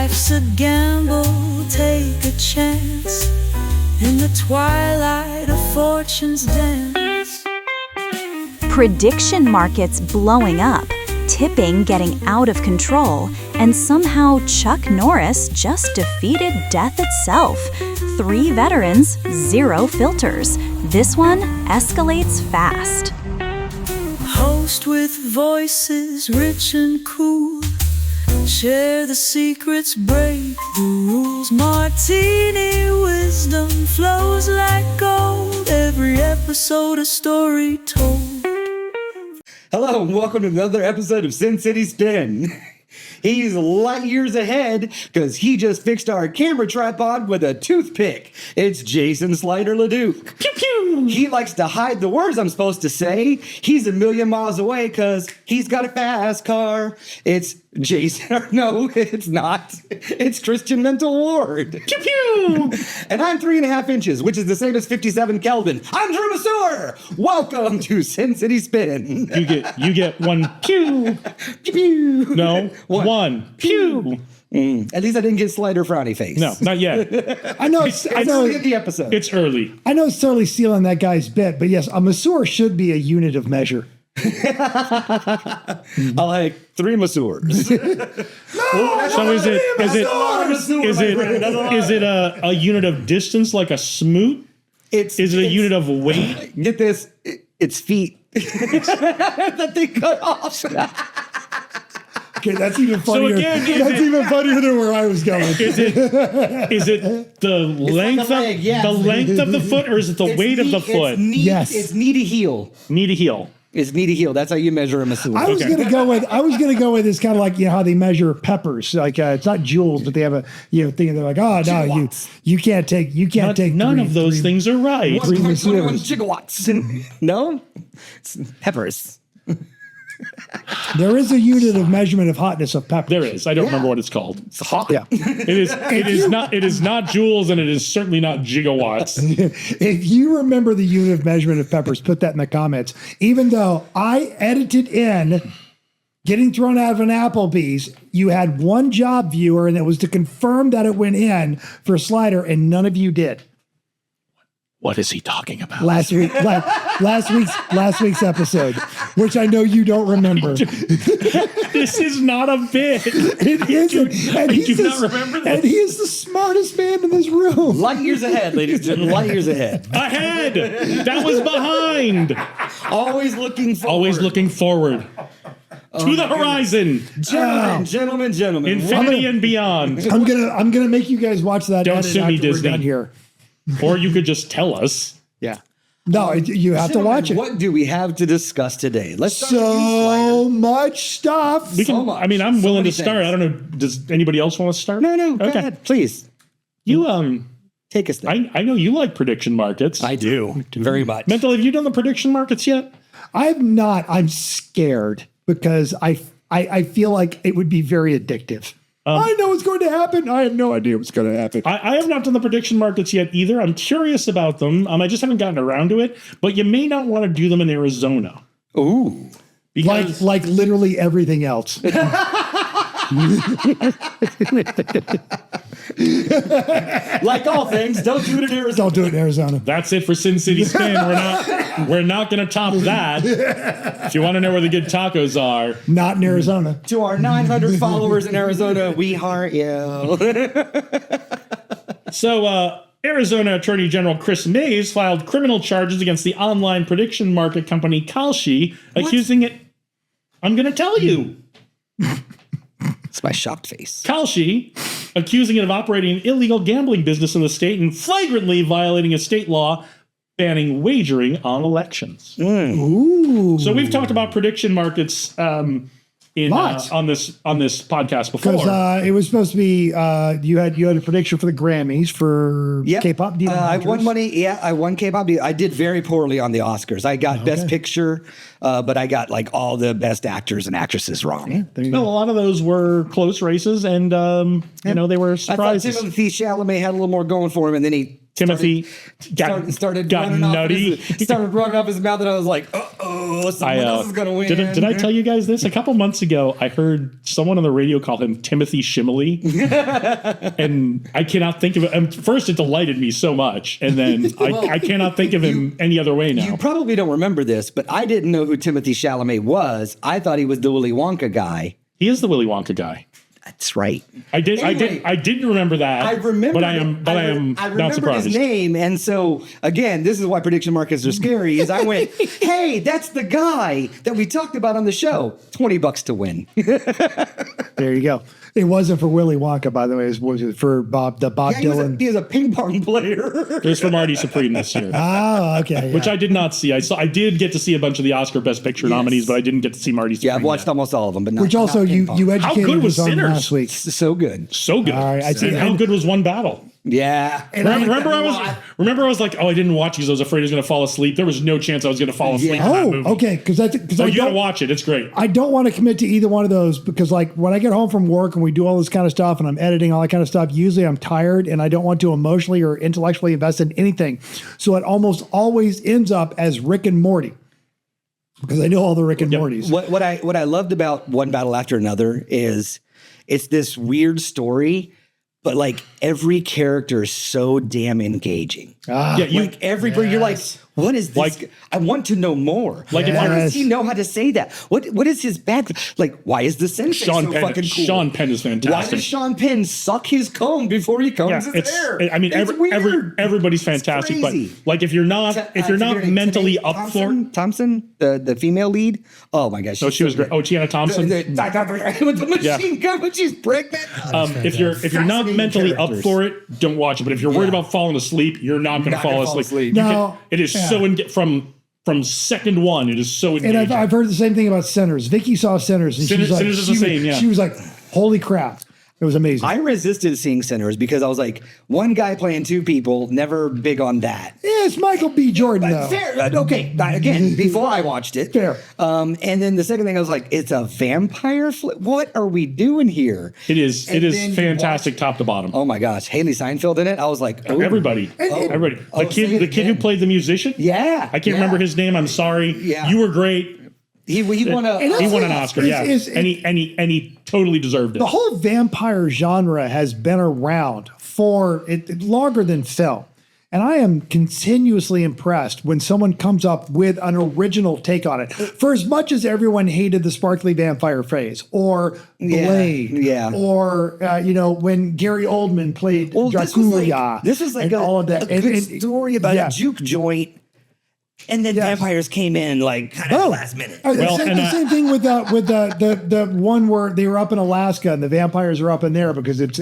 Life's a gamble, take a chance. In the twilight of fortune's dance. Prediction markets blowing up, tipping getting out of control, and somehow Chuck Norris just defeated death itself. 3 veterans, 0 filters. This one escalates fast. Host with voices rich and cool. Share the secrets, break the rules. Martini wisdom flows like gold. Every episode a story told. Hello and welcome to another episode of Sin City Spin. He's light years ahead because he just fixed our camera tripod with a toothpick. It's Jason Slider LeDuc. Pew pew! He likes to hide the words I'm supposed to say. He's a million miles away because he's got a fast car. It's Jason. No, it's not. It's Christian Mental Ward. Pew pew! And I'm 3.5 inches, which is the same as 57 Kelvin. I'm Drew Masur. Welcome to Sin City Spin. You get one pew. Pew pew. No, one pew. At least I didn't get Slider frowny face. No, not yet. I know. I know at the episode. It's early. I know it's totally stealing that guy's bit, but yes, a masseur should be a unit of measure. I like 3 masseurs. So is it a unit of distance like a smoot? Is it a unit of weight? Get this, it's feet. That they cut off. Okay, that's even funnier. So again, even funnier than where I was going. Is it the length like a leg, yes. the length of the foot, or is it the weight of the foot? Yes. It's knee to heel. Knee to heel. It's knee to heel. That's how you measure a masseur. I was gonna go with it's kind of like how they measure peppers. Like it's not joules, but they have a thing. They're like, oh no, you can't take none of those things are right. 1.21 gigawatts. No, it's peppers. There is a unit of measurement of hotness of peppers. There is. I don't remember what it's called. It's hot. Yeah. It is not joules, and it is certainly not gigawatts. If you remember the unit of measurement of peppers, put that in the comments. Even though I edited in getting thrown out of an Applebee's, you had one job, viewer, and it was to confirm that it went in for Slider, and none of you did. What is he talking about? Last week's episode, which I know you don't remember. This is not a bit. It isn't. I do not remember this. And he is the smartest man in this room. Light years ahead, ladies and gentlemen. Light years ahead. Ahead. That was behind. Always looking forward. Always looking forward. To the horizon. Gentlemen. Infinity and beyond. I'm gonna make you guys watch that. Don't edit sue me, after we're Disney. done here. Or you could just tell us. Yeah. No, you have to watch it. What do we have to discuss today? Let's start with you, So much stuff. We can. So much. I mean, I'm So willing many to start. things. I don't know. Does anybody else want to start? No. Go ahead, please. You Take us there. I know you like prediction markets. I do very much. Mental, have you done the prediction markets yet? I have not. I'm scared because I feel like it would be very addictive. I know what's going to happen. I have no idea what's going to happen. I have not done the prediction markets yet either. I'm curious about them. I just haven't gotten around to it. But you may not want to do them in Arizona. Ooh. Because Like literally everything else. Like all things, don't do it in Arizona. Don't do it in Arizona. that's it for Sin City Spin. We're not going to top that. If you want to know where the good tacos are, Not in Arizona. To our 900 followers in Arizona, we heart you. So, Arizona Attorney General Chris Mays filed criminal charges against the online prediction market company Kalshi, accusing it. I'm going to tell you. It's my shocked face. Kalshi, accusing it of operating an illegal gambling business in the state and flagrantly violating a state law banning wagering on elections. Ooh. So we've talked about prediction markets on this podcast before. Because it was supposed to be you had a prediction for the Grammys for K-pop. I won money. Yeah, I won K-pop. I did very poorly on the Oscars. I got Best Picture, but I got like all the Best Actors and Actresses wrong. Yeah, there you No, a go. lot of those were close races, and they were I thought surprises. Timothy Chalamet had a little more going for him, and then he Timothy started got running nutty. He started running off his mouth, and I was like, oh, someone else is gonna win. Did I tell you guys this? A couple months ago, I heard someone on the radio call him Timothy Shimley. And I cannot think of it. First, it delighted me so much. And then I cannot think of him any other way now. You probably don't remember this, but I didn't know who Timothy Chalamet was. I thought he was the Willy Wonka guy. He is the Willy Wonka guy. That's right. I didn't remember that. I remember, but I am not surprised. His name, and so again, this is why prediction markets are scary. Is I went, hey, that's the guy that we talked about on the show. $20 to win. There you go. It wasn't for Willy Wonka, by the way. It was for Bob Dylan. He was a ping pong player. It was for Marty Supreme this year. Oh, okay. Which I did not see. I did get to see a bunch of the Oscar Best Picture nominees, but I didn't get to see Marty Supreme. Yeah, I've watched almost all of them, but not. Which also not you educated How good was us on Sinners? last week. so good. So good. All right, And how good was One Battle? Yeah. And Remember, I was like, oh, I didn't watch because I was afraid I was going to fall asleep. There was no chance I was going to fall asleep in that movie. Okay, because You got to watch it. It's great. I don't want to commit to either one of those because, like, when I get home from work and we do all this kind of stuff and I'm editing all that kind of stuff, usually I'm tired and I don't want to emotionally or intellectually invest in anything. So it almost always ends up as Rick and Morty because I know all the Rick and Mortys. What I loved about One Battle After Another is it's this weird story, but like every character is so damn engaging. You're like, what is this? Like, I want to know more. Like, why does he know how to say that? What is his bad? Like, why is the sensei so fucking cool? Sean Penn is fantastic. Why does Sean Penn suck his comb before he combs his hair? I mean, everybody's fantastic, but like if you're not mentally up for it, Thompson, the female lead. Oh my gosh, she was great. Oh, Tiana Thompson with the machine gun when she's pregnant. If you're not mentally up for it, don't watch it. But if you're worried about falling asleep, you're not going to fall asleep. It is so from second one. It is so engaging. And I've heard the same thing about Sinners. Vicky saw Sinners, and Sinners is the same. Yeah, she was like, "Holy crap!" It was amazing. I resisted seeing Sinners because I was like, one guy playing two people, never big on that. Yeah, it's Michael B. Jordan, though. Fair. Okay, again, before I watched it. Fair. And then the second thing, I was like, it's a vampire flip. What are we doing here? It is fantastic top to bottom. Oh my gosh, Haley Seinfeld in it. I was like, ooh. Everybody. The kid who played the musician. Yeah. I can't remember his name. I'm sorry. Yeah. You were great. He won an Oscar, and he totally deserved it. The whole vampire genre has been around for longer than film. And I am continuously impressed when someone comes up with an original take on it. For as much as everyone hated the sparkly vampire phase, or Blade, or when Gary Oldman played Dracula, this was like all of that. A good story about a juke joint. And then vampires came in like kind of last minute. The same thing with the one where they were up in Alaska and the vampires are up in there because it's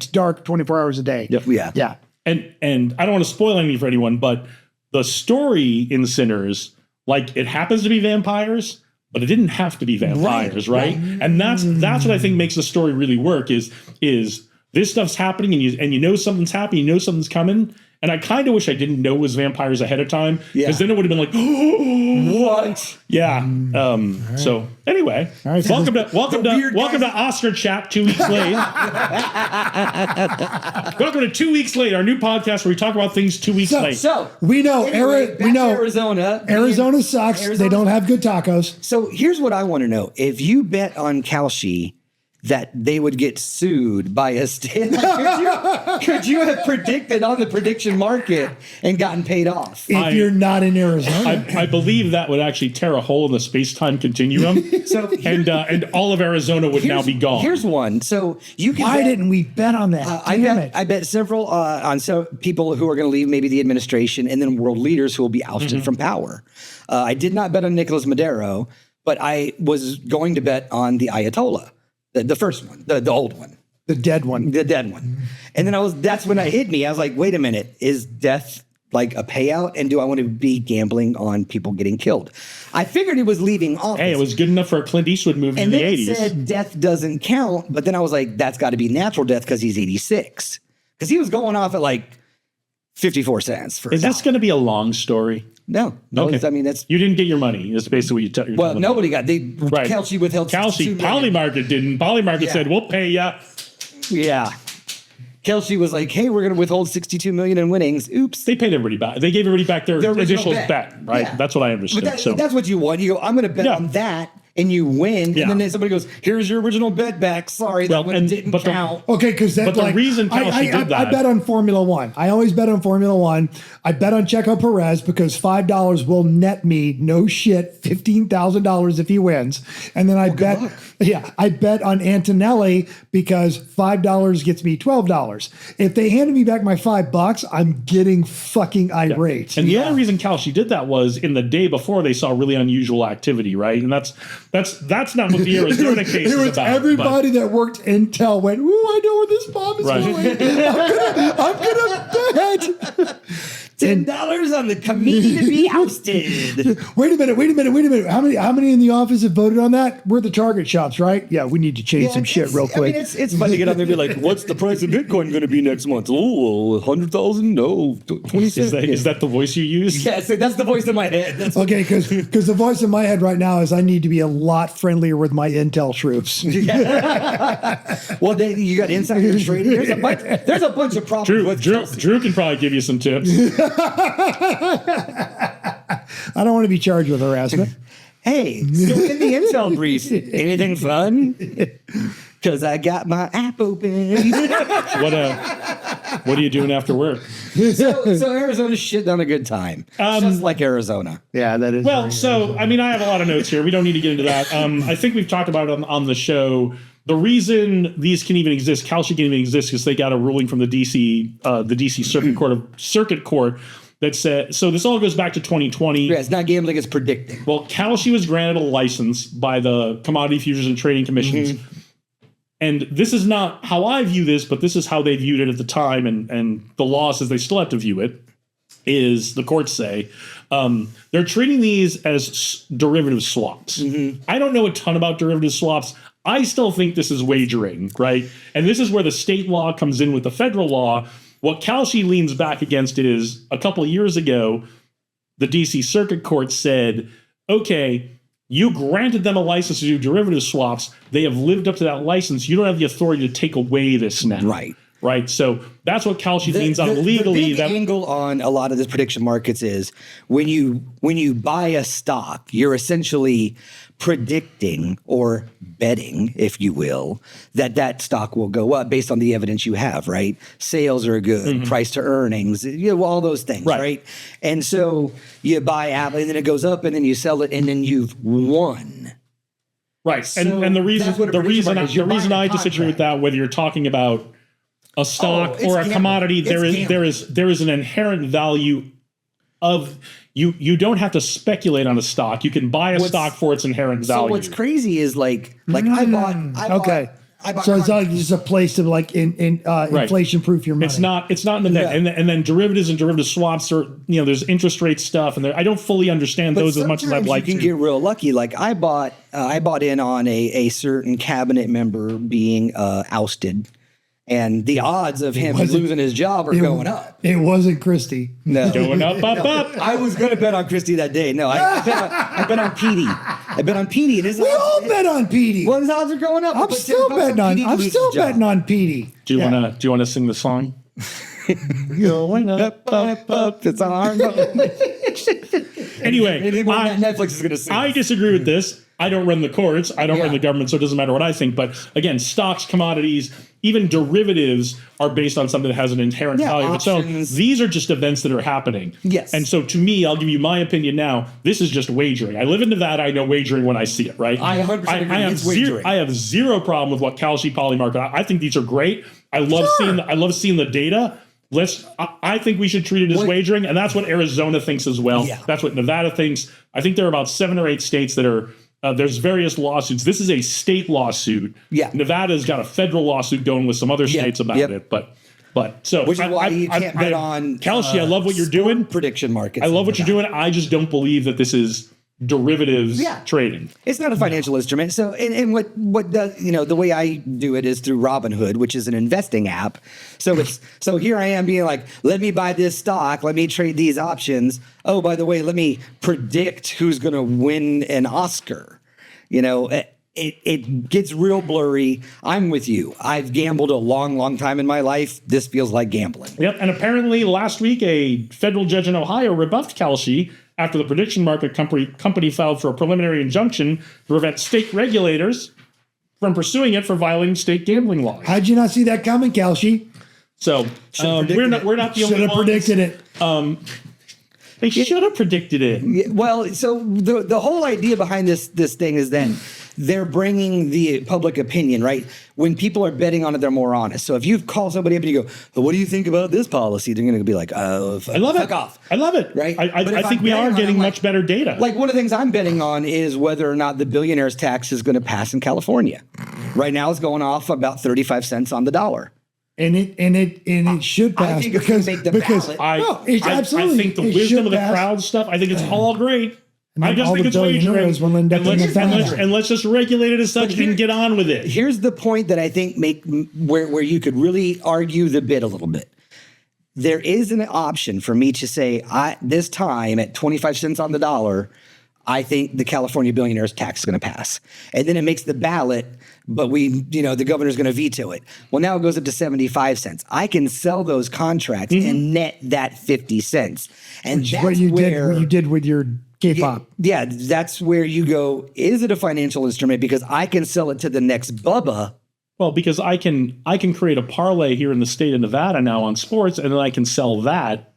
dark 24 hours a day. Yeah. And I don't want to spoil anything for anyone, but the story in Sinners, like, it happens to be vampires, but it didn't have to be vampires, right? And that's what I think makes the story really work. Is this stuff's happening and you know something's happening, you know something's coming. And I kind of wish I didn't know it was vampires ahead of time, because then it would have been like, oh, what? Yeah. So anyway, welcome to Oscar Chat 2 weeks late. Welcome to 2 weeks late, our new podcast where we talk about things 2 weeks late. So we know Arizona. Arizona sucks. They don't have good tacos. So here's what I want to know: if you bet on Kalshi that they would get sued by a state, could you have predicted on the prediction market and gotten paid off? If you're not in Arizona, I believe that would actually tear a hole in the space-time continuum. And all of Arizona would now be gone. Here's one. So you can. Why didn't we bet on that? I bet several on people who are going to leave maybe the administration, and then world leaders who will be ousted from power. I did not bet on Nicolas Maduro, but I was going to bet on the Ayatollah. The first one, the old one. The dead one. The dead one. And then that's when it hit me. I was like, wait a minute, is death like a payout? And do I want to be gambling on people getting killed? I figured he was leaving office. Hey, it was good enough for a Clint Eastwood movie in the 80s. And then it said death doesn't count. But then I was like, that's got to be natural death because he's 86. Because he was going off at like 54 cents. Is this going to be a long story? No. Okay. I mean, you didn't get your money. That's basically what you're well, nobody got. Kalshi withheld. Kalshi, Polymarket didn't. Polymarket said, "We'll pay ya." Yeah. Kalshi was like, "Hey, we're going to withhold 62 million in winnings." Oops. They paid everybody back. They gave everybody back their Their original initial bet. bet, right? Yeah. That's what I But understood. that's what you want. You go, I'm going to bet Yeah. on that, and you win. Yeah. And then somebody goes, "Here's your original bet back. Sorry, Well, that one and- didn't but the- count." Okay, because But the reason Kalshi did that- I bet on Formula One. I always bet on Formula One. I bet on Checo Perez because $5 will net me no shit $15,000 if he wins. And then I bet on Antonelli because $5 gets me $12. If they handed me back my $5, I'm getting fucking irate. And the other reason Kalshi did that was in the day before they saw really unusual activity, right? And that's not what the Arizona case It was is about. everybody that worked Intel went, "Ooh, I know where this bomb is Right. going. I'm gonna bet." $10 on the committee to be ousted. Wait a minute. How many in the office have voted on that? We're the target shops, right? Yeah, we need to change some shit real quick. I mean, it's fun to get on there and be like, "What's the price of Bitcoin going to be next month?" "Oh, 100,000? No, 26." Is that the voice you use? Yeah, so that's the voice in my head. That's Okay, because the voice in my head right now is I need to be a lot friendlier with my Intel troops. well, you got insider trading. There's a bunch of problems with Kalshi. Drew can probably give you some tips. I don't want to be charged with harassment. Hey, so in the Intel briefs, anything fun? Because I got my app open. What are you doing after work? so Arizona's shitting on a good time. Just like Arizona. Yeah, that is. Well, so I mean, I have a lot of notes here. We don't need to get into that. I think we've talked about it on the show. The reason these can even exist, Kalshi can even exist, is they got a ruling from the DC Circuit Court that said. So this all goes back to 2020. Yeah, it's not gambling; it's predicting. Well, Kalshi was granted a license by the Commodity Futures and Trading Commissions. Mm-hmm. And this is not how I view this, but this is how they viewed it at the time, and the law says they still have to view it, is the courts say. They're treating these as derivative swaps. Mm-hmm. I don't know a ton about derivative swaps. I still think this is wagering, right? And this is where the state law comes in with the federal law. What Kalshi leans back against is a couple of years ago, the DC Circuit Court said, okay, you granted them a license to do derivative swaps. They have lived up to that license. You don't have the authority to take away this now. Right. Right. So that's what Kalshi leans on legally. The big angle on a lot of this prediction markets is when you buy a stock, you're essentially predicting or betting, if you will, that stock will go up based on the evidence you have, right? Sales are good, price to earnings, all those things, right? And so you buy Apple and then it goes up and then you sell it and then you've won. Right. So and the reason that's what a prediction market is. You're buying a I disagree with contract. that, whether you're talking about a stock it's or a gambling. commodity, It's there is an inherent value of you don't have to speculate on a stock. You can buy a stock for its inherent value. So what's crazy is like I bought Okay. So it's like just a place to like inflation proof your money. It's not in the net. And then derivatives and derivative swaps are, there's interest rate stuff, and I don't fully understand those as much as I'd sometimes like you to. can get real lucky. Like I bought in on a certain cabinet member being ousted, and the odds of him losing his job are going up. It wasn't Christie. No, Going up. I was going to bet on Christie that day. No, I bet on Petey. I bet on Petey. And his We all bet on Petey. Well, his odds are going up. I'm Put still $10 betting on. Petey to I'm lose his still job. betting on Petey. Do you want to sing the song? Going up, it's our Anyway, Netflix is going to sing. I disagree with this. I don't run the courts. I don't run the government, so it doesn't matter what I think. But again, stocks, commodities, even derivatives are based on something that has an inherent value of its own. options. These are just events that are happening. Yes. And so to me, I'll give you my opinion now. This is just wagering. I live in Nevada. I know wagering when I see it, right? I 100% agree. It's wagering. I have zero problem with what Kalshi Polymarket. I think these are great. I love seeing the data. I think we should treat it as wagering, and that's what Arizona thinks as well. Yeah. That's what Nevada thinks. I think there are about 7 or 8 states that are. There's various lawsuits. This is a state lawsuit. Yeah. Nevada's got a federal lawsuit going with some other states about it. But so Which is why you can't bet on Kalshi. I love what you're doing. Prediction markets. I love what you're doing. I just don't believe that this is derivatives trading. It's not a financial instrument. So, and what does, the way I do it is through Robinhood, which is an investing app. So here I am being like, let me buy this stock. Let me trade these options. Oh, by the way, let me predict who's going to win an Oscar. it gets real blurry. I'm with you. I've gambled a long time in my life. This feels like gambling. Yep. And apparently last week, a federal judge in Ohio rebuffed Kalshi after the prediction market company filed for a preliminary injunction to prevent state regulators from pursuing it for violating state gambling laws. How'd you not see that coming, Kalshi? So we're not the only ones. Should have predicted it. They should have predicted it. Yeah, well, so the whole idea behind this thing is then they're bringing the public opinion, right? When people are betting on it, they're more honest. So if you call somebody up and you go, well, what do you think about this policy? They're going to be like, oh, I love fuck it. off. I love it. Right? I think we are getting much better data. Like one of the things I'm betting on is whether or not the billionaire's tax is going to pass in California. Right now it's going off about 35 cents on the dollar. And it should pass think it's gonna because make the because ballot. no, it's absolutely. I think the it wisdom should of the pass. crowd stuff, I think it's all great. And I then just all think the it's wagering. billionaires will end up in the ballot. And let's just regulate it as such and get on with it. Here's the point that I think where you could really argue the bit a little bit. There is an option for me to say, this time at 25 cents on the dollar, I think the California billionaire's tax is going to pass. And then it makes the ballot, but the governor's going to veto it. Well, now it goes up to 75 cents. I can sell those contracts and net that 50 cents. And Which is that's what you where did with your K-pop. Yeah, that's where you go, is it a financial instrument? Because I can sell it to the next Bubba. Well, because I can create a parlay here in the state of Nevada now on sports, and then I can sell that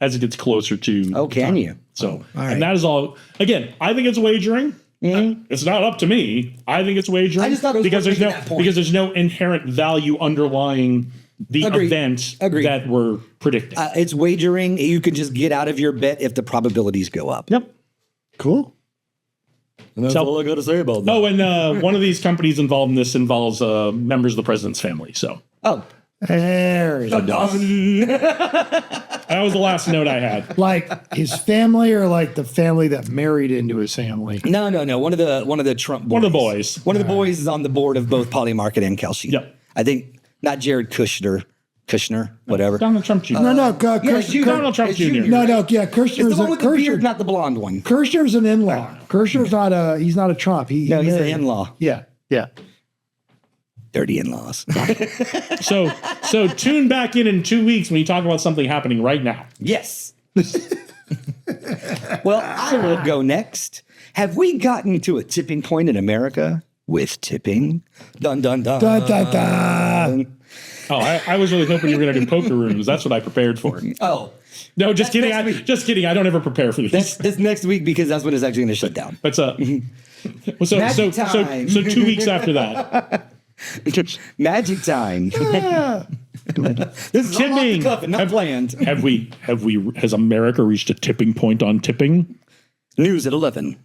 as it gets closer to. Oh, can you? So, right. and that is all. Again, I think it's wagering. It's not up to me. I think it's wagering. I just thought it was because worth there's no making that point. because there's no inherent value underlying the Agreed. event Agreed. that we're predicting. It's wagering. You can just get out of your bet if the probabilities go up. Yep. Cool. And that's all I got to say about that. Oh, and one of these companies involved in this involves members of the president's family. So Oh, There it is. that was the last note I had. Like his family, or like the family that married into his family. no. One of the Trump boys. One of the boys. One of the boys is on the board of both Polymarket and Kalshi. Yep. I think not Jared Kushner, whatever. Donald Trump Jr. No, Donald Trump it's Jr. Junior. No, yeah, It's the Kirshner's one with the beard, Kirshner. not the blonde one. Kirshner's an in-law. Kirshner's not he's not a Trump. No, he's an married. in-law. Yeah. Dirty in-laws. So tune back in 2 weeks when you talk about something happening right now. Yes. Well, I will go next. Have we gotten to a tipping point in America with tipping? Dun, dun, dun. Dun, dun, dun. Oh, I was really hoping you were going to do poker rooms. That's what I prepared for. Oh, No, just kidding. next week. Just kidding. I don't ever prepare for these. that's next week because that's when it's actually going to shut down. But so Magic time. 2 weeks after that. Magic time. This is all off the Tipping. cuff and not planned. Has America reached a tipping point on tipping? News at 11.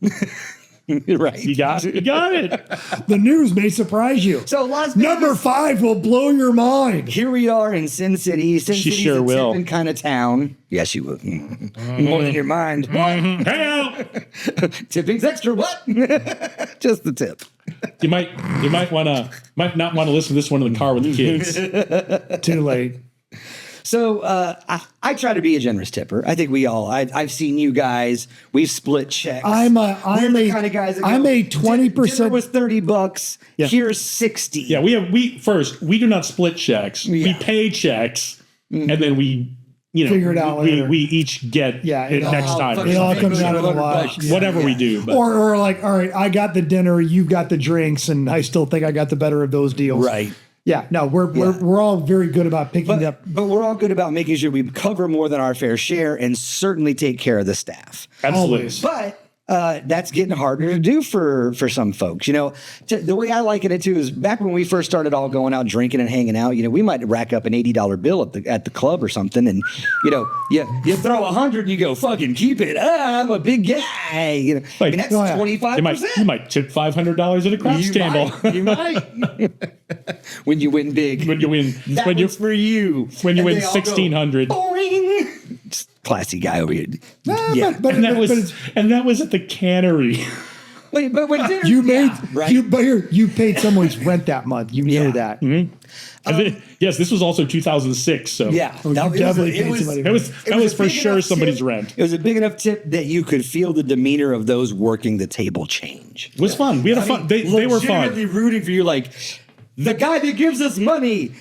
Right. You got it. The news may surprise you. So Las Vegas, Number 5 will blow your mind. here we are in Sin City. Sin She City's sure a will. tipping kind of town. Yes, she will. More than your mind. Hang out. Tipping's extra. What? Just the tip. You might not want to listen to this one in the car with the kids. Too late. So I try to be a generous tipper. I think we all. I've seen you guys. We've split checks. I'm the kind of guys that I'm go, a 20%. Dinner was $30. Yeah. Here's 60. Yeah, we do not split checks. We Yeah. pay checks, and then we Figure it out later. we each get it next time. It all comes out of the wash. $100. Whatever we do. But. Or like, all right, I got the dinner, you got the drinks, and I still think I got the better of those deals. Right. Yeah. No, we're all very good about picking up. But we're all good about making sure we cover more than our fair share and certainly take care of the staff. Absolutely. Always. But that's getting harder to do for some folks. The way I like it too is back when we first started all going out drinking and hanging out. We might rack up an $80 bill at the club or something, and you throw 100 and you go fucking keep it. I'm a big guy. That's 25%. You might tip $500 at a craps table. You might. When you win big. when you win. That when you one's for you. when you And win they all go, $1,600. boing. Just classy guy over here. Nah, Yeah. but And that it's was at the cannery. but when dinner, You made right? you paid someone's rent that month. You know that. And then, yes, this was also 2006. So Yeah, Oh, you definitely paid somebody. that was for big sure enough somebody's tip. rent. It was a big enough tip that you could feel the demeanor of those working the table change. It was fun. We had a fun. They were fun. Legitimately rooting for you, like the guy that gives us money.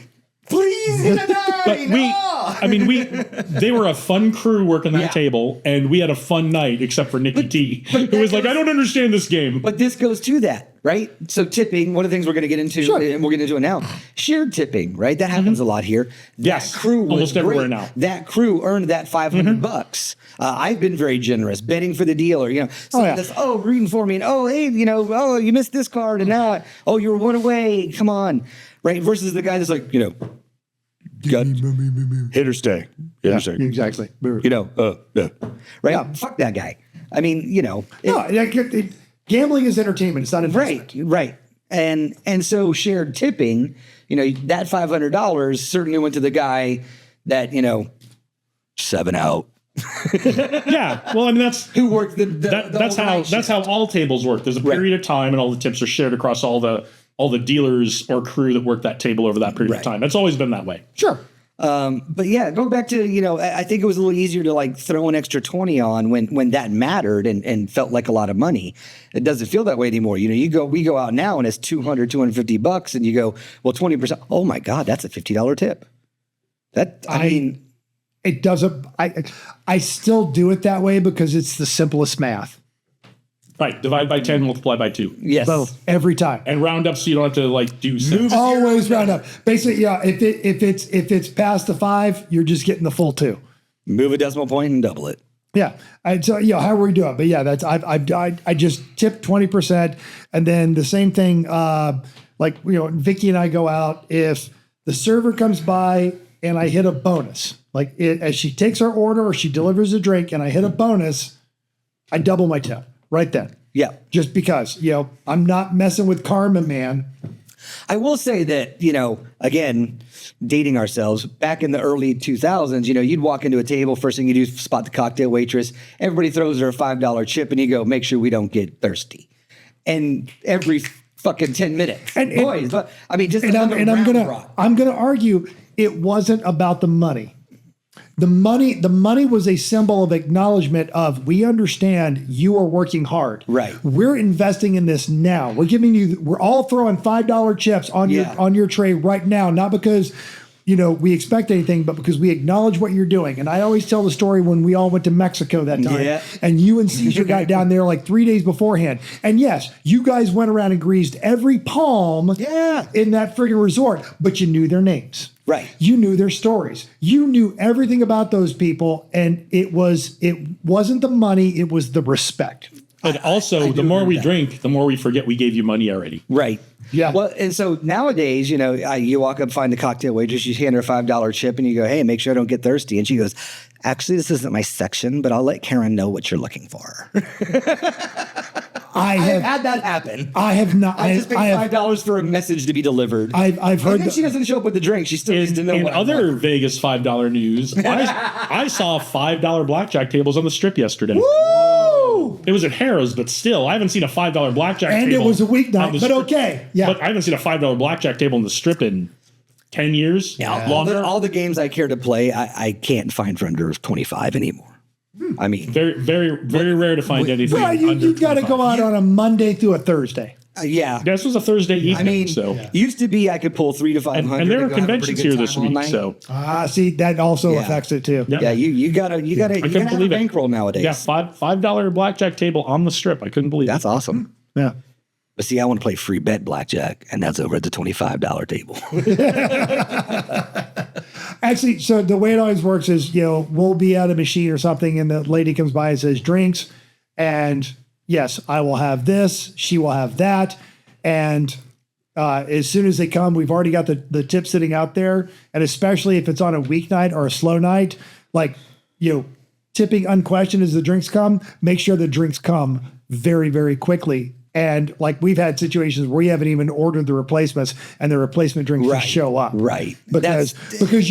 Please get a But nine. they were a fun crew working that Yeah. table, and we had a fun night, except for Nikki T, who was like, I don't understand this game. But this goes to that, right? So tipping, one of the things we're going to get into, and we're going to do it now, shared tipping, right? That happens a lot here. That Yes, crew was almost everywhere great. now. That crew earned that $500. I've been very generous, betting for the deal, or rooting for me, and hey, you missed this card, and now, you were one away. Come on, right? Versus the guy that's like, got hit or stay, hit or stay. Exactly. Right? Yeah. Fuck that guy. I mean, Gambling is entertainment. It's not investment. Right. And so shared tipping, that $500 certainly went to the guy that, 7 out. Yeah, well, that's Who worked that's how all tables work. There's a period of time, and all the tips are shared across all the dealers or crew that work that table over that period of time. That's always been that way. Sure. But yeah, going back to, I think it was a little easier to like throw an extra 20 on when that mattered and felt like a lot of money. It doesn't feel that way anymore. We go out now and it's $250 and you go, well, 20%. Oh my God, that's a $50 tip. It doesn't. I still do it that way because it's the simplest math. Right, divide by 10, multiply by 2. Yes. Both every time. And round up so you don't have to do cents. Always round up. Basically, yeah. If it's past the 5, you're just getting the full 2. Move a decimal point and double it. Yeah. So how we do it? But yeah, that's I just tip 20%, and then the same thing. Vicky and I go out if the server comes by and I hit a bonus, as she takes our order or she delivers a drink and I hit a bonus, I double my tip right then. Yeah. Just because I'm not messing with karma, man. I will say that, again, dating ourselves, back in the early 2000s, you'd walk into a table, first thing you do is spot the cocktail waitress. Everybody throws her a $5 chip and you go, make sure we don't get thirsty. And every fucking 10 minutes. I'm gonna argue it wasn't about the money. The money was a symbol of acknowledgement of, we understand you are working hard. Right. We're investing in this now. We're all throwing $5 chips on your tray right now, not because we expect anything, but because we acknowledge what you're doing. And I always tell the story when we all went to Mexico that time, and you and Caesar got down there like 3 days beforehand. And yes, you guys went around and greased every palm in that friggin' resort, but you knew their names. Right. You knew their stories. You knew everything about those people, and it wasn't the money, it was the respect. And also, the more we drink, the more we forget we gave you money already. Right. Yeah. Well, and so nowadays, you walk up, find the cocktail waitress, you hand her a $5 chip, and you go, hey, make sure I don't get thirsty. And she goes, actually, this isn't my section, but I'll let Karen know what you're looking for. I have had that happen. I have not. I just paid $5 for a message to be delivered. I've heard that she doesn't show up with the drink. She still needs to know. In what other Vegas $5 news, I saw $5 blackjack tables on the strip yesterday. Woo! It was at Harrah's, but still, I haven't seen a $5 blackjack table. And it was a weeknight, on the but strip. okay. Yeah. But I haven't seen a $5 blackjack table on the strip in 10 years. Yeah. Longer. All the games I care to play, I can't find for under 25 anymore. I mean, very, very, very rare to find anything. Well, you got to go out on a Monday through a Thursday. yeah. This was a Thursday evening. I mean, used to be I could pull 300 to 500. And there were go have a pretty conventions good here this time all week, night. so See, that also affects it too. Yeah. Yeah, you gotta have a believe it. bankroll nowadays. yeah, $5 blackjack table on the strip. I couldn't believe That's it. awesome. Yeah. But see, I want to play free bet blackjack, and that's over at the $25 table. Actually, so the way it always works is, we'll be at a machine or something, and the lady comes by and says drinks, and yes, I will have this, she will have that, and as soon as they come, we've already got the tip sitting out there, and especially if it's on a weeknight or a slow night, tipping unquestioned as the drinks come, make sure the drinks come very, very quickly. And we've had situations where we haven't even ordered the replacements, and the replacement drinks just show up. Right. Because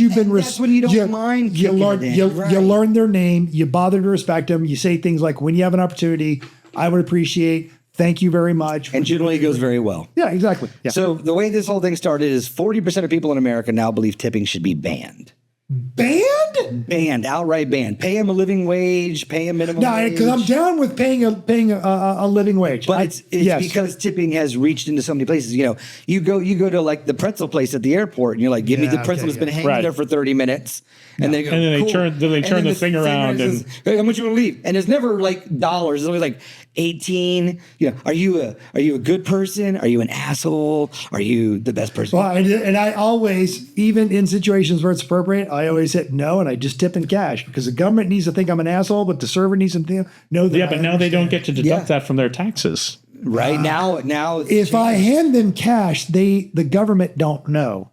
you've been that's when you don't mind you kicking learn it in. you Right. learn their name, you bother to respect them, you say things like, when you have an opportunity, I would appreciate Thank you very much. And generally it goes very well. Yeah, exactly. Yeah. So the way this whole thing started is 40% of people in America now believe tipping should be banned. Banned? Banned, outright banned. Pay them a living wage, pay a minimum No, wage. because I'm down with paying a living wage. But it's yes. because tipping has reached into so many places. You know, you go to like the pretzel place at the airport, and you're like, "Give me the Yeah, pretzel okay, that's been yeah. hanging Right. there for 30 minutes," and they go, And then they "Cool." turn- then they And turn the thing around says, and- "Hey, how much you want to leave?" And it's never like dollars. It's always like 18. You know, are you a good person? Are you an asshole? Are you the best person? Well, and I always, even in situations where it's appropriate, I always hit no, and I just tip in cash because the government needs to think I'm an asshole, but the server needs to know that. Yeah, but now they don't get to deduct Yeah. that from their taxes. Right now, it's If I changed. hand them cash, the government don't know.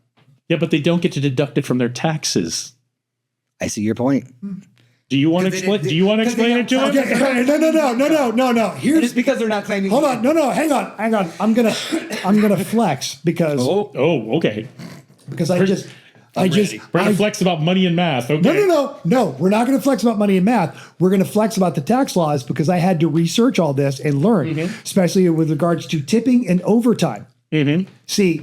Yeah, but they don't get to deduct it from their taxes. I see your point. Do you want to Because they explain? didn't- Do you want to because they explain it to don't- him? Okay, no. And Here's it's because they're not claiming. hold on, no, hang on. I'm gonna flex because Oh, okay. I just We're gonna flex about money and math. Okay. No. We're not going to flex about money and math. We're going to flex about the tax laws because I had to research all this and learn, especially with regards to tipping and overtime. See,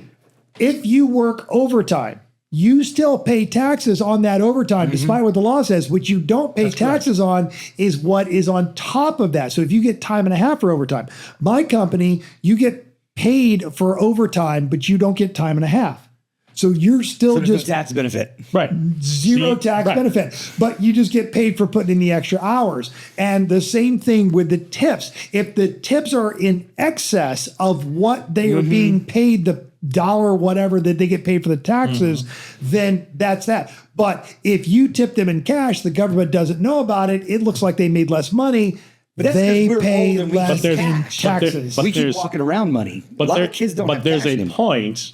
if you work overtime, you still pay taxes on that overtime, despite what the law says. What you don't pay taxes on is what is on top of that. So if you get time and a half for overtime, my company, you get paid for overtime, but you don't get time and a half. So you're still There's no just tax benefit. Right. zero See? tax Right. benefit, but you just get paid for putting in the extra hours. And the same thing with the tips. If the tips are in excess of what they are being paid, the dollar whatever that they get paid for the taxes, then that's that. But if you tip them in cash, the government doesn't know about it. It looks like they made less money. But that's They 'cause we're pay old and we less keep cash. taxes. But We keep there's- walking around money. A lot of kids don't have there's cash a anymore. point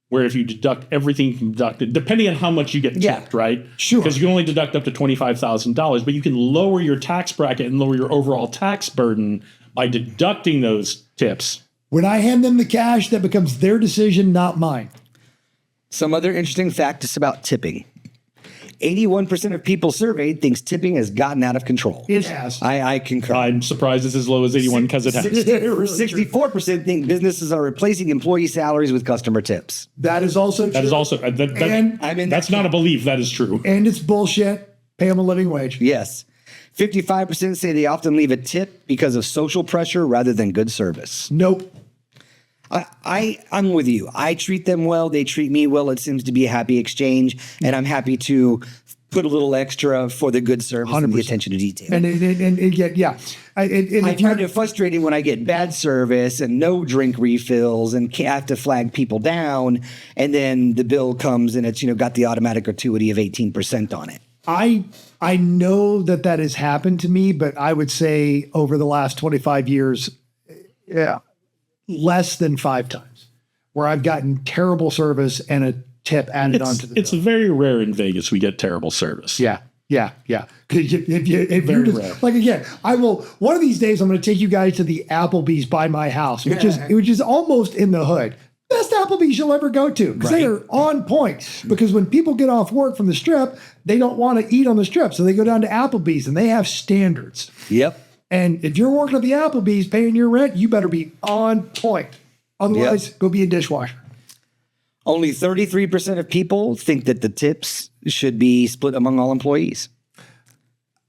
where if you deduct everything deducted, depending on how much you get Yeah. tipped, right? Sure. Because you can only deduct up to $25,000, but you can lower your tax bracket and lower your overall tax burden by deducting those tips. When I hand them the cash, that becomes their decision, not mine. Some other interesting facts about tipping. 81% of people surveyed thinks tipping has gotten out of control. It has. I concur. I'm surprised it's as low as 81 because it has. 64% think businesses are replacing employee salaries with customer tips. That is also true. That is also And I'm in that's that not a camp. belief. That is true. And it's bullshit. Pay them a living wage. Yes. 55% say they often leave a tip because of social pressure rather than good service. Nope. I'm with you. I treat them well. They treat me well. It seems to be a happy exchange, and I'm happy to put a little extra for the good service and the 100%. attention to detail. And yeah. I If find you're, it frustrating when I get bad service and no drink refills and have to flag people down, and then the bill comes and it's got the automatic gratuity of 18% on it. I know that has happened to me, but I would say over the last 25 years, less than 5 times where I've gotten terrible service and a tip added onto the It's bill. very rare in Vegas we get terrible service. Yeah. Because if you're Very just, rare. like again, I will. One of these days, I'm going to take you guys to the Applebee's by my house, which is almost in the hood. Best Applebee's you'll ever go to because they are on point. Because when people get off work from the strip, they don't want to eat on the strip, so they go down to Applebee's and they have standards. Yep. And if you're working at the Applebee's paying your rent, you better be on point. Otherwise, go be a dishwasher. Only 33% of people think that the tips should be split among all employees.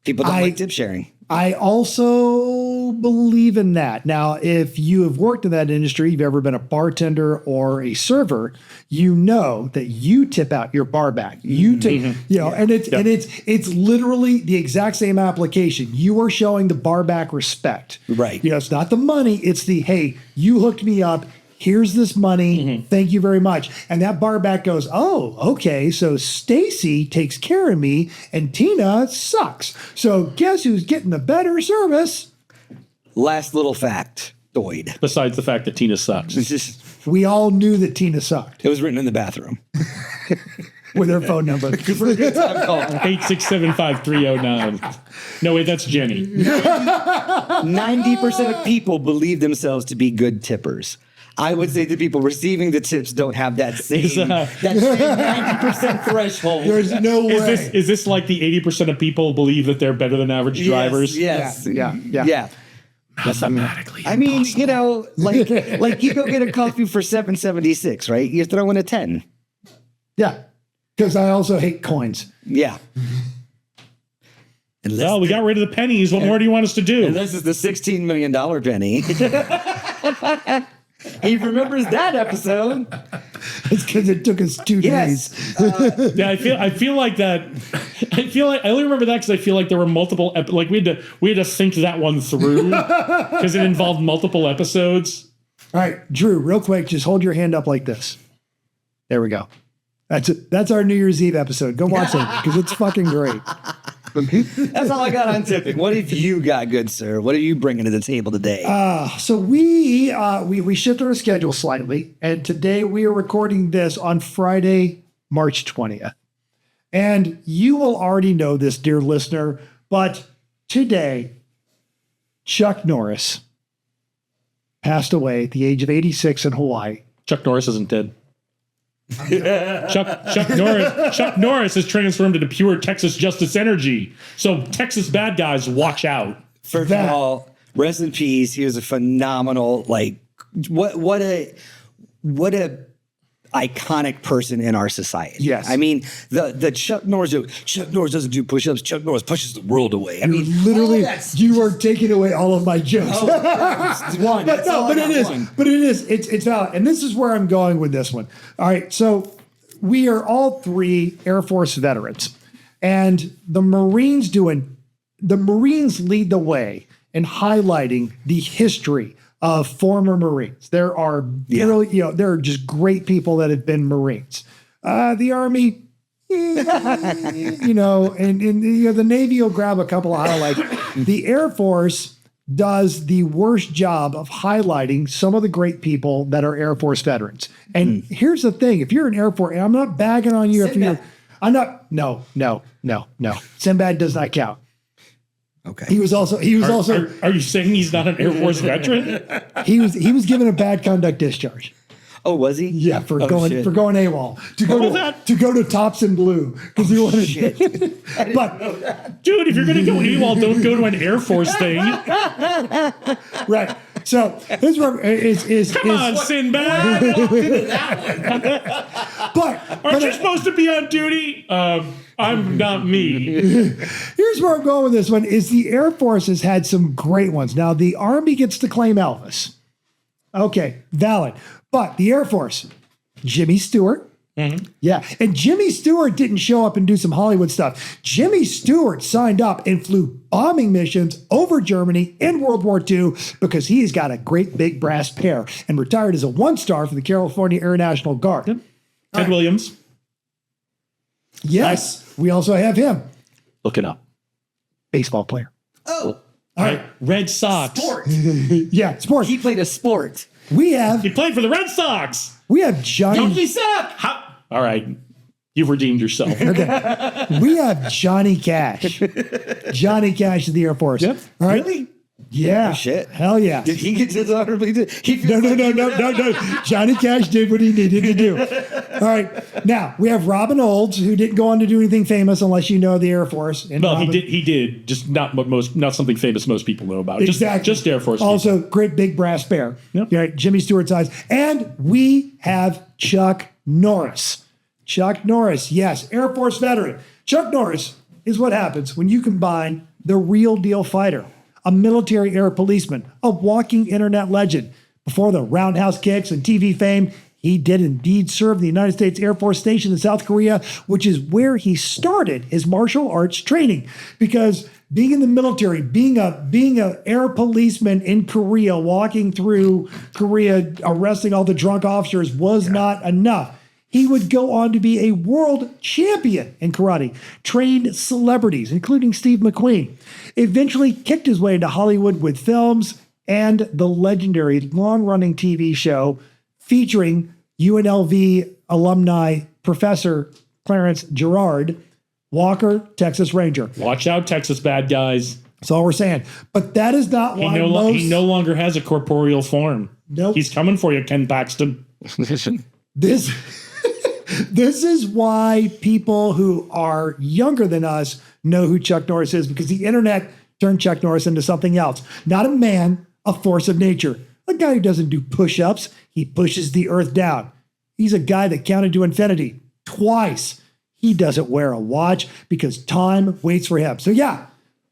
People don't like tip sharing. I also believe in that. Now, if you have worked in that industry, you've ever been a bartender or a server, you know that you tip out your bar back. You take, and it's literally the exact same application. You are showing the bar back respect. Right. It's not the money, it's the, hey, you hooked me up. Here's this money. Thank you very much. And that bar back goes, oh, okay. So Stacy takes care of me and Tina sucks. So guess who's getting the better service? Last little fact, Doyd. Besides the fact that Tina sucks. We all knew that Tina sucked It was written in the bathroom. with her phone number. 8675309. No, wait, that's Jenny. 90% of people believe themselves to be good tippers. I would say the people receiving the tips don't have that same 90% threshold. There's no way. Is this like the 80% of people believe that they're better than average drivers? Yes. Yeah. Mathematically. I mean, you know, like you go get a coffee for $7.76, right? You throw in a 10. Yeah. Because I also hate coins. Yeah. Well, we got rid of the pennies. What more do you want us to do? And this is the $16 million penny. He remembers that episode. It's because it took us 2 Yes. days. Yeah, I feel like that. I only remember that because I feel like there were multiple. Like we had to think that one through because it involved multiple episodes. All right, Drew, real quick, just hold your hand up like this. There we go. That's it. That's our New Year's Eve episode. Go watch it because it's fucking great. That's all I got on tipping. What have you got, good sir? What are you bringing to the table today? So we shifted our schedule slightly, and today we are recording this on Friday, March 20th. And you will already know this, dear listener, but today, Chuck Norris passed away at the age of 86 in Hawaii. Chuck Norris isn't dead. Chuck Norris has transformed into pure Texas justice energy. So Texas bad guys, watch out. First of all, rest in peace. He was a phenomenal, like, what a iconic person in our society. Yes. I mean, the Chuck Norris joke, Chuck Norris doesn't do push-ups, Chuck Norris pushes the world away. I mean, Literally, you are taking away all of my jokes. one. But it's valid. And this is where I'm going with this one. All right. So we are all 3 Air Force veterans, and the Marines lead the way in highlighting the history of former Marines. There are really, there are just great people that have been Marines. The Army, and the Navy will grab a couple of highlights. The Air Force does the worst job of highlighting some of the great people that are Air Force veterans. And here's the thing: if you're an Air Force, and I'm not bagging on you. No. Sinbad does not count. Okay. He was also. Are you saying he's not an Air Force veteran? He was given a bad conduct discharge. Oh, was he? Yeah, for going shit. AWOL to go to Thompson Blue because he wanted. Shit. But Dude, if you're gonna go AWOL, don't go to an Air Force thing. right. So this is Come on, Sinbad. but Aren't you supposed to be on duty? I'm not me. here's where I'm going with this one: is the Air Force has had some great ones. Now the Army gets to claim Elvis. Okay, valid. But the Air Force, Jimmy Stewart. Mm-hmm. Yeah. And Jimmy Stewart didn't show up and do some Hollywood stuff. Jimmy Stewart signed up and flew bombing missions over Germany in World War II because he's got a great big brass pair and retired as a 1-star for the California Air National Guard. Yep. Ted Williams. Yes. We also have him. Look it up. Baseball player. Oh. All right. Red Sox. Sport. Yeah. Sports. He played a sport. We He played for the Red Sox. have Johnny. Don't be suck. All right. You've redeemed yourself. We have Johnny Cash. Johnny Cash of the Air Force. Yep. All right. Really? Yeah. Oh, shit. Hell yeah. Did he get dishonorably? No. Johnny Cash did what he needed to do. All right. Now we have Robin Olds, who didn't go on to do anything famous, unless you know the Air Force. And No, Robin, he did. Just not something famous most people know about. Exactly. Just Air Force. Also, great big brass bear. Yep. Right. Jimmy Stewart's eyes. And we have Chuck Norris. Chuck Norris, yes, Air Force veteran. Chuck Norris is what happens when you combine the real deal fighter, a military air policeman, a walking internet legend. Before the roundhouse kicks and TV fame, he did indeed serve the United States Air Force station in South Korea, which is where he started his martial arts training. Because being in the military, being a air policeman in Korea, walking through Korea, arresting all the drunk officers was not enough. He would go on to be a world champion in karate, trained celebrities, including Steve McQueen, eventually kicked his way into Hollywood with films and the legendary long-running TV show featuring UNLV alumni Professor Clarence Gerard, Walker, Texas Ranger. Watch out, Texas bad guys. That's all we're saying. But that is not why He no longer has a corporeal form. Nope. He's coming for you, Ken Paxton. This is why people who are younger than us know who Chuck Norris is, because the internet turned Chuck Norris into something else. Not a man, a force of nature. A guy who doesn't do push-ups, he pushes the earth down. He's a guy that counted to infinity twice. He doesn't wear a watch because time waits for him. So yeah,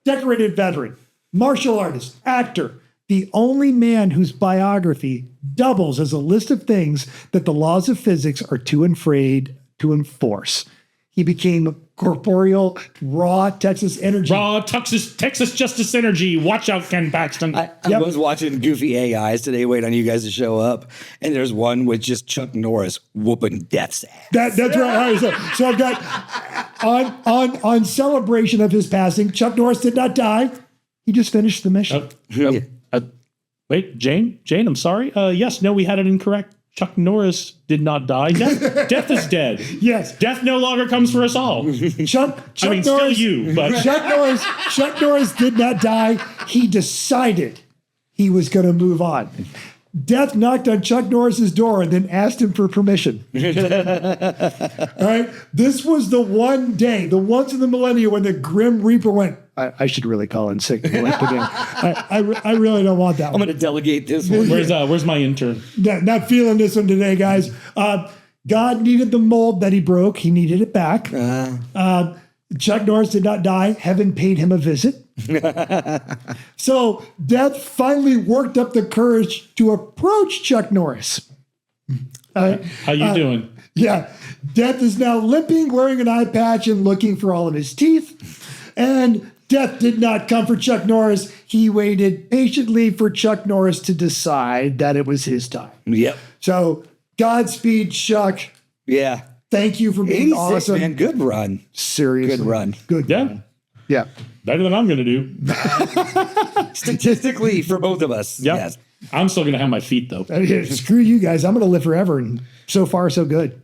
decorated veteran, martial artist, actor, the only man whose biography doubles as a list of things that the laws of physics are too afraid to enforce. He became corporeal, raw Texas energy. Raw Texas Justice Energy. Watch out, Ken Paxton. I was watching Goofy AIs today, waiting on you guys to show up, and there's one with just Chuck Norris whooping Death's ass. That's right. All right. So I've got on celebration of his passing, Chuck Norris did not die. He just finished the mission. Wait, Jane, I'm sorry. Yes, no, we had it incorrect. Chuck Norris did not die. Death is dead. Yes. Death no longer comes for us all. Chuck Norris, still you, but Chuck Norris did not die. He decided he was going to move on. Death knocked on Chuck Norris's door and then asked him for permission. All right. This was the one day, the once in the millennium when the Grim Reaper went, I should really call in sick. I really don't want that one. I'm going to delegate this one. Where's my intern? Not feeling this one today, guys. God needed the mold that he broke. He needed it back. Chuck Norris did not die. Heaven paid him a visit. So Death finally worked up the courage to approach Chuck Norris. How you doing? Yeah. Death is now limping, wearing an eye patch, and looking for all of his teeth. And Death did not come for Chuck Norris. He waited patiently for Chuck Norris to decide that it was his time. Yep. So Godspeed, Chuck. Yeah. Thank you for being awesome. Man. Good run. Seriously. Good run. Good. Yeah. Run. Yeah. Better than I'm going to do. Statistically, for both of us. Yep. Yes. I'm still going to have my feet, though. Screw you guys. I'm going to live forever. And so far, so good.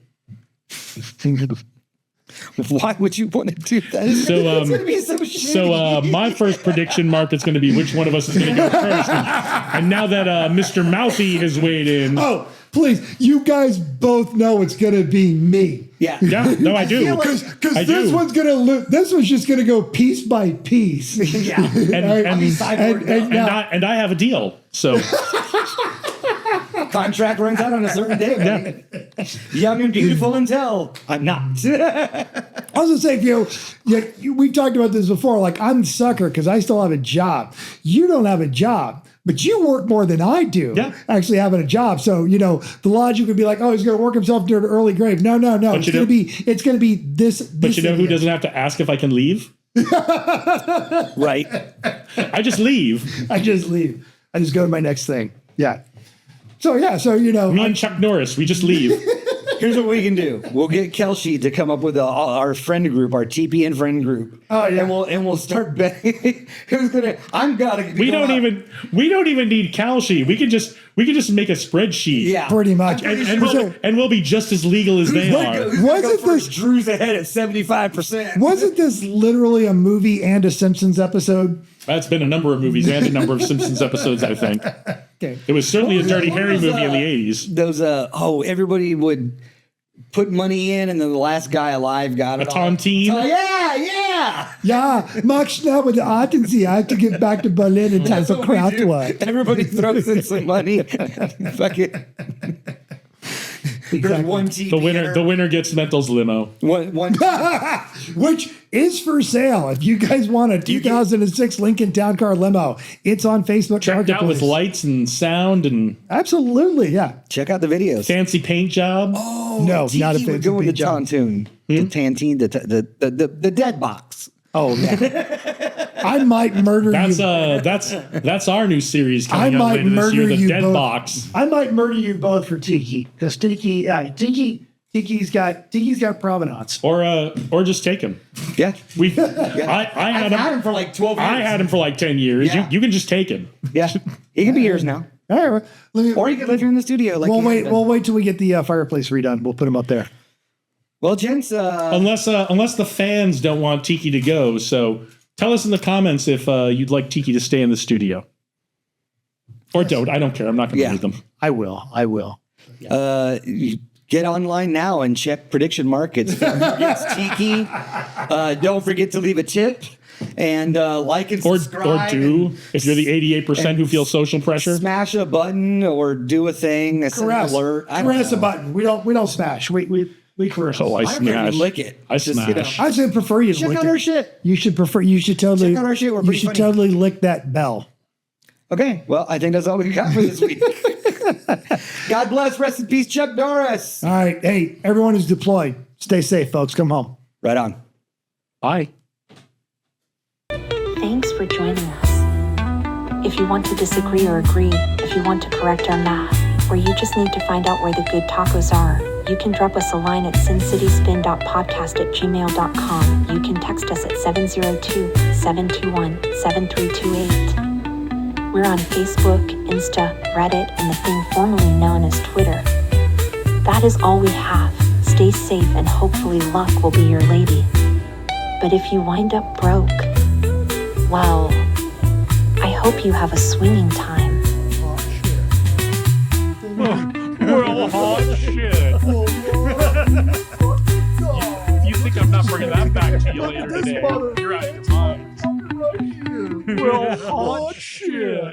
Why would you want to do that? It's going to be so shitty. So my first prediction, Mark, is going to be which one of us is going to go first. And now that Mr. Mouthy has weighed in. Oh, please. You guys both know it's going to be me. Yeah. Yeah, no, I do. Because this one's going to this one's just going to go piece by piece. Yeah. And I have a deal. So contract runs out on a certain day. Yeah. Young and beautiful until I'm not. I was going to say, we've talked about this before. Like, I'm the sucker because I still have a job. You don't have a job, but you work more than I do. Yeah. Actually having a job. So, the logic would be like, oh, he's going to work himself to an early grave. No. It's going to be this. But you know who doesn't have to ask if I can leave? Right. I just leave. I just leave. I just go to my next thing. Yeah. So Me and Chuck Norris, we just leave. Here's what we can do. We'll get Kalshi to come up with our friend group, our TPN friend group. Oh yeah. And we'll start betting who's gonna. We don't even need Kalshi. We can just make a spreadsheet. Yeah. Pretty much. And we'll be just as legal as they are. Wasn't this Drew's ahead at 75%? Wasn't this literally a movie and a Simpsons episode? That's been a number of movies and a number of Simpsons episodes, I think. Okay. It was certainly a Dirty Harry movie in the 80s. Those everybody would put money in, and then the last guy alive got it. A tontine? Oh, yeah. Yeah, mach schnell with the Atensee. I have to get back to Berlin in time for Kraftwerk. Everybody throws in some money. Fuck it. There's one TV. The winner gets Mental's limo. One Which is for sale. If you guys want a 2006 Lincoln Town Car limo, it's on Facebook. Checked out with lights and sound and absolutely, yeah. Check out the videos. Fancy paint job. Oh no, Tiki not a fancy would go with paint the job. Tantune, the Tantine, the dead box. Oh yeah. I might murder you. That's our new series coming up later this year, The Dead both. Box. I might murder you both for Tiki because Tiki's got provenance. Or just take him. Yeah. I had him for like 12 years. I had him for like 10 years. Yeah. You can just take him. Yeah. He can be yours now. All right, Or you can live here in the studio. We'll wait till we get the fireplace redone. We'll put him up there. Well, gents, unless the fans don't want Tiki to go, so tell us in the comments if you'd like Tiki to stay in the studio. Or don't. I don't care. I'm not going to read them. I will. You get online now and check prediction markets. It's Tiki. Don't forget to leave a tip. and like and Or subscribe. do, if you're the 88% who feel social pressure. Smash a button or do a thing. Send an Caress. alert. I don't Caress a know. button. We don't smash. We caress. Oh, I I don't care if smash. you lick it. I Just, smash. I should prefer you to check lick out it. our shit. You should totally Check out our shit. We're you pretty should funny. totally lick that bell. Okay, well, I think that's all we got for this week. God bless. Rest in peace, Chuck Norris. All right. Hey, everyone who's deployed, stay safe, folks. Come home. Right on. Bye. Thanks for joining us. If you want to disagree or agree, if you want to correct our math, or you just need to find out where the good tacos are, you can drop us a line at sincityspin.podcast@gmail.com. You can text us at 702-721-7328. We're on Facebook, Insta, Reddit, and the thing formerly known as Twitter. That is all we have. Stay safe and hopefully luck will be your lady. But if you wind up broke, well, I hope you have a swinging time. Well, hot shit. You think I'm not bringing that back to you later today? You're out of your mind. Well, hot shit.